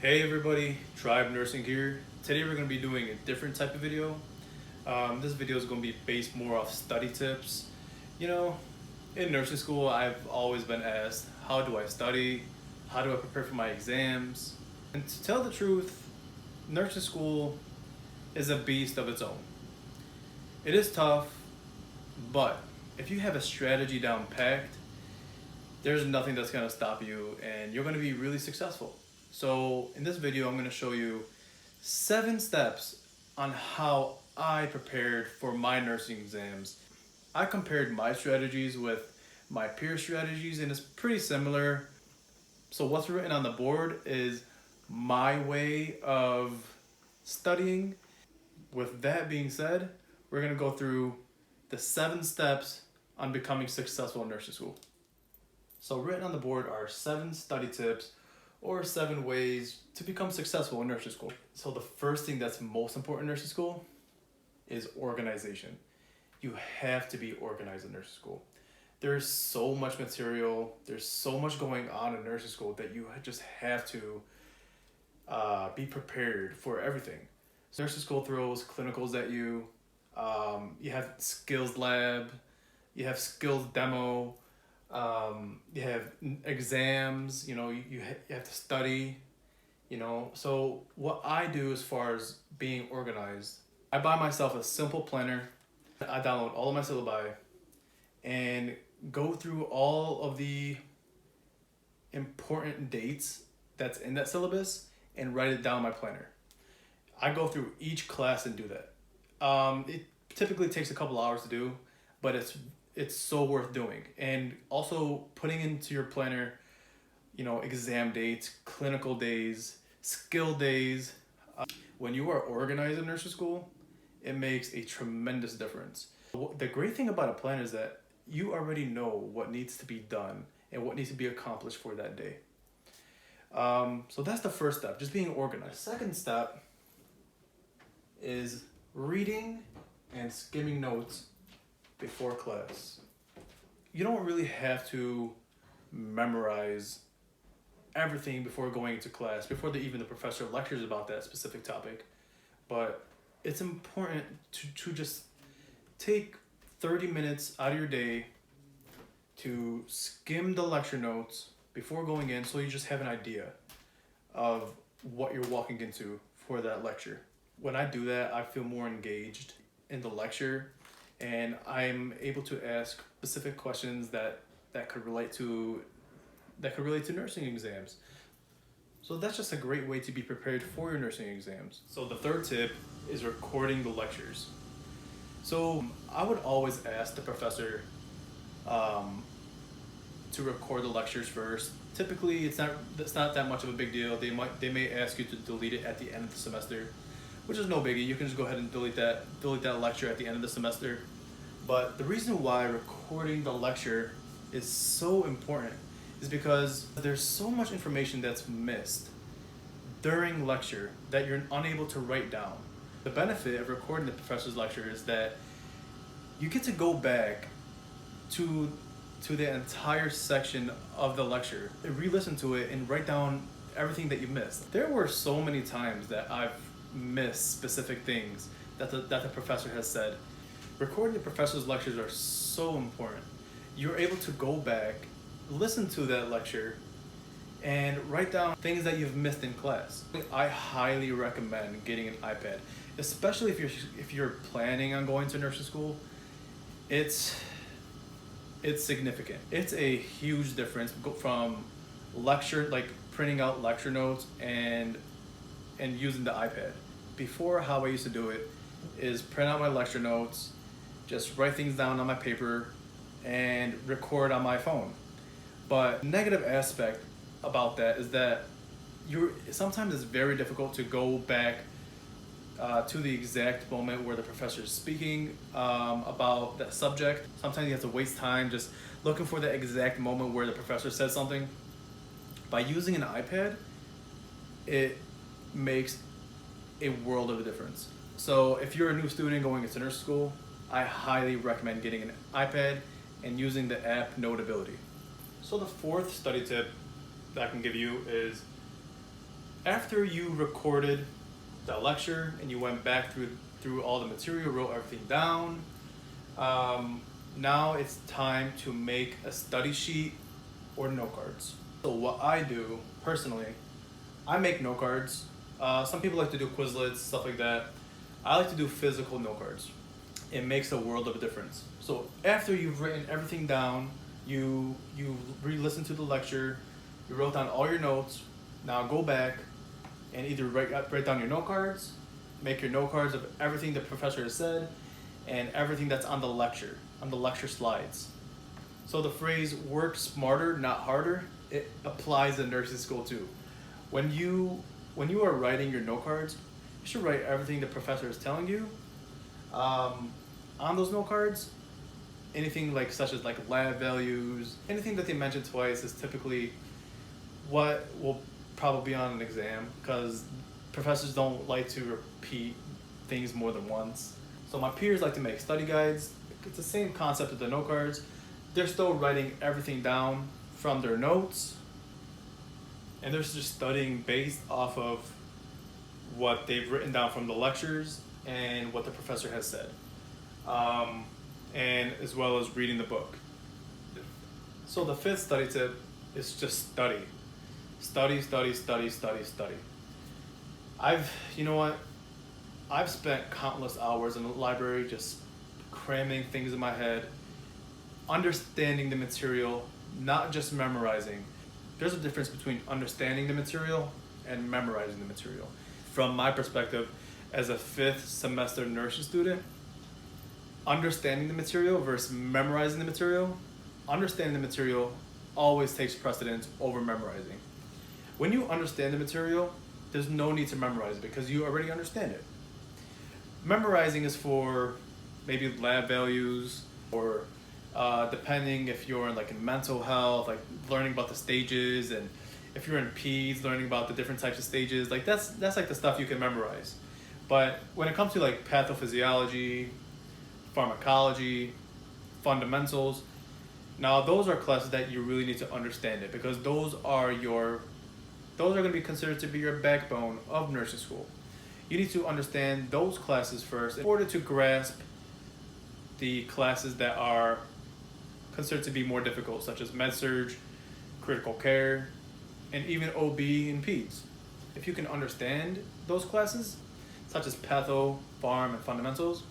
Hey everybody, Tribe Nursing here. Today we're going to be doing a different type of video. This video is going to be based more off study tips. You know, in nursing school I've always been asked, how do I study? How do I prepare for my exams? And to tell the truth, nursing school is a beast of its own. It is tough, but if you have a strategy down packed, there's nothing that's going to stop you and you're going to be really successful. So in this video, I'm going to show you 7 steps on how I prepared for my nursing exams. I compared my strategies with my peer strategies and it's pretty similar. So what's written on the board is my way of studying. With that being said, we're going to go through the 7 steps on becoming successful in nursing school. So written on the board are 7 study tips or 7 ways to become successful in nursing school. So the first thing that's most important in nursing school is organization. You have to be organized in nursing school. There's so much material, there's so much going on in nursing school that you just have to be prepared for everything. So nursing school throws clinicals at you, you have skills lab, you have skills demo, you have exams, you know, you have to study, you know. So what I do as far as being organized, I buy myself a simple planner. I download all of my syllabi and go through all of the important dates that's in that syllabus and write it down in my planner. I go through each class and do that. It typically takes a couple hours to do, but it's so worth doing. And also putting into your planner, you know, exam dates, clinical days, skill days. When you are organized in nursing school, it makes a tremendous difference. The great thing about a plan is that you already know what needs to be done and what needs to be accomplished for that day. So that's the first step, just being organized. Second step is reading and skimming notes before class. You don't really have to memorize everything before going into class, before even the professor lectures about that specific topic, but it's important to just take 30 minutes out of your day to skim the lecture notes before going in, so you just have an idea of what you're walking into for that lecture. When I do that, I feel more engaged in the lecture and I'm able to ask specific questions that could relate to nursing exams. So that's just a great way to be prepared for your nursing exams. So the third tip is recording the lectures. So I would always ask the professor to record the lectures first. Typically, it's not that much of a big deal. They may ask you to delete it at the end of the semester, which is no biggie. You can just go ahead and delete that lecture at the end of the semester. But the reason why recording the lecture is so important is because there's so much information that's missed during lecture that you're unable to write down. The benefit of recording the professor's lecture is that you get to go back to the entire section of the lecture, re-listen to it and write down everything that you missed. There were so many times that I've missed specific things that the professor has said. Recording the professor's lectures are so important. You're able to go back, listen to that lecture, and write down things that you've missed in class. I highly recommend getting an iPad, especially if you're planning on going to nursing school. It's significant. It's a huge difference from lecture, like printing out lecture notes and using the iPad. Before, how I used to do it is print out my lecture notes, just write things down on my paper and record on my phone. But negative aspect about that is that sometimes it's very difficult to go back to the exact moment where the professor is speaking about that subject. Sometimes you have to waste time just looking for that exact moment where the professor says something. By using an iPad, it makes a world of a difference. So if you're a new student going into nursing school, I highly recommend getting an iPad and using the app Notability. So the fourth study tip that I can give you is, after you recorded the lecture and you went back through all the material, wrote everything down, now it's time to make a study sheet or note cards. So what I do personally, I make note cards. Some people like to do Quizlets, stuff like that. I like to do physical note cards. It makes a world of a difference. So after you've written everything down, you re-listen to the lecture, you wrote down all your notes. Now go back and either write down your note cards, make your note cards of everything the professor has said, and everything that's on the lecture slides. So the phrase "work smarter, not harder," it applies in nursing school too. When you are writing your note cards, you should write everything the professor is telling you. On those note cards, anything such as lab values, anything that they mention twice is typically what will probably be on an exam, because professors don't like to repeat things more than once. So my peers like to make study guides. It's the same concept of the note cards. They're still writing everything down from their notes, and they're just studying based off of what they've written down from the lectures and what the professor has said, and as well as reading the book. So the fifth study tip is just study. Study, study, study, study, study. I've spent countless hours in the library just cramming things in my head, understanding the material, not just memorizing. There's a difference between understanding the material and memorizing the material. From my perspective, as a 5th semester nursing student, understanding the material versus memorizing the material, understanding the material always takes precedence over memorizing. When you understand the material, there's no need to memorize it because you already understand it. Memorizing is for maybe lab values, or depending if you're in mental health, learning about the stages, and if you're in peds, learning about the different types of stages. That's the stuff you can memorize. But when it comes to pathophysiology, pharmacology, fundamentals, now those are classes that you really need to understand it, because those are going to be considered to be your backbone of nursing school. You need to understand those classes first in order to grasp the classes that are considered to be more difficult, such as med-surg, critical care, and even OB and peds. If you can understand those classes, such as patho, pharm, and fundamentals,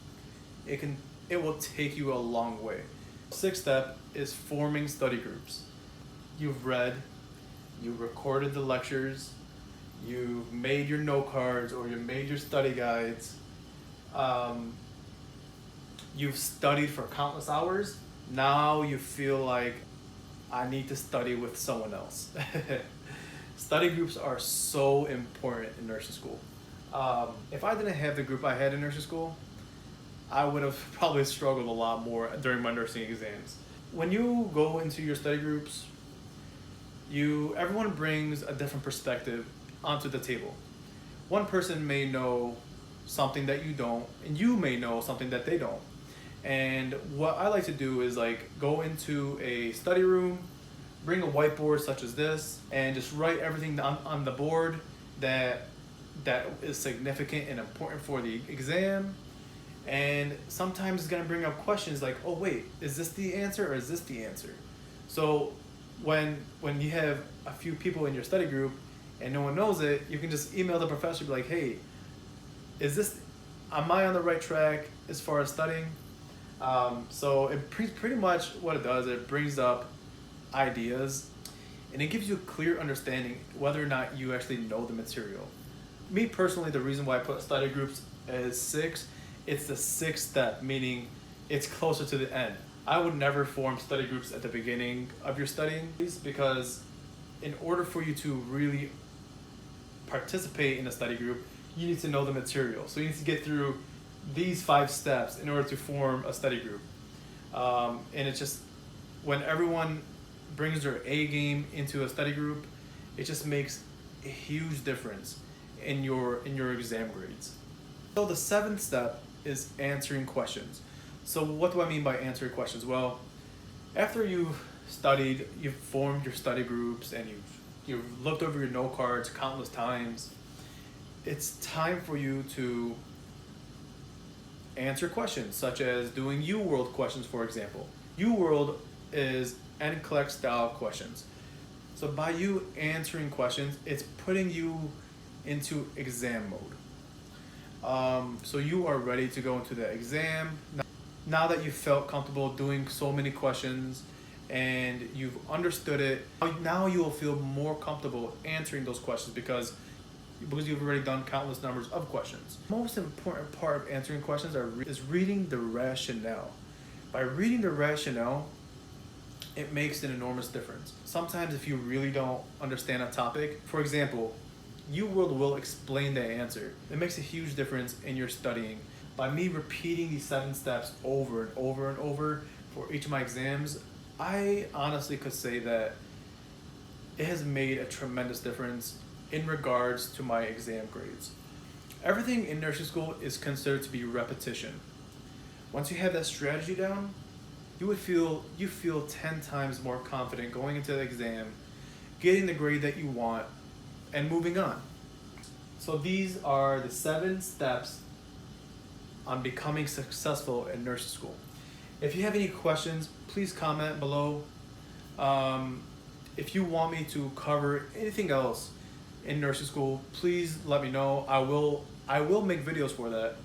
it will take you a long way. Sixth step is forming study groups. You've read, you recorded the lectures, you've made your note cards or you made your study guides, you've studied for countless hours. Now you feel like, I need to study with someone else. Study groups are so important in nursing school. If I didn't have the group I had in nursing school, I would have probably struggled a lot more during my nursing exams. When you go into your study groups, everyone brings a different perspective onto the table. One person may know something that you don't, and you may know something that they don't. And what I like to do is go into a study room, bring a whiteboard such as this, and just write everything on the board that is significant and important for the exam. And sometimes it's gonna bring up questions like, oh wait, is this the answer or is this the answer? So when you have a few people in your study group and no one knows it, you can just email the professor, be like, hey, am I on the right track as far as studying? So it pretty much what it does, it brings up ideas and it gives you a clear understanding whether or not you actually know the material. Me personally, the reason why I put study groups as 6, it's the 6th step, meaning it's closer to the end. I would never form study groups at the beginning of your studying, because in order for you to really participate in a study group, you need to know the material. So you need to get through these 5 steps in order to form a study group. And it's just, when everyone brings their A game into a study group, it just makes a huge difference in your exam grades. So the 7th step is answering questions. So what do I mean by answering questions? Well, after you've studied, you've formed your study groups, and you've you've looked over your note cards countless times. It's time for you to answer questions, such as doing UWorld questions, for example. UWorld is NCLEX style questions. So by you answering questions, it's putting you into exam mode. So you are ready to go into the exam. Now that you've felt comfortable doing so many questions and you've understood it, now you will feel more comfortable answering those questions because you've already done countless numbers of questions. The most important part of answering questions is reading the rationale. By reading the rationale, it makes an enormous difference. Sometimes if you really don't understand a topic, for example, UWorld will explain the answer. It makes a huge difference in your studying. By me repeating these 7 steps over and over and over for each of my exams, I honestly could say that it has made a tremendous difference in regards to my exam grades. Everything in nursing school is considered to be repetition. Once you have that strategy down, you feel 10 times more confident going into the exam, getting the grade that you want, and moving on. So these are the 7 steps on becoming successful in nursing school. If you have any questions, please comment below. If you want me to cover anything else in nursing school, please let me know. I will make videos for that.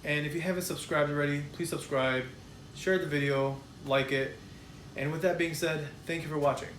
And if you haven't subscribed already, please subscribe, share the video, like it. And with that being said, thank you for watching.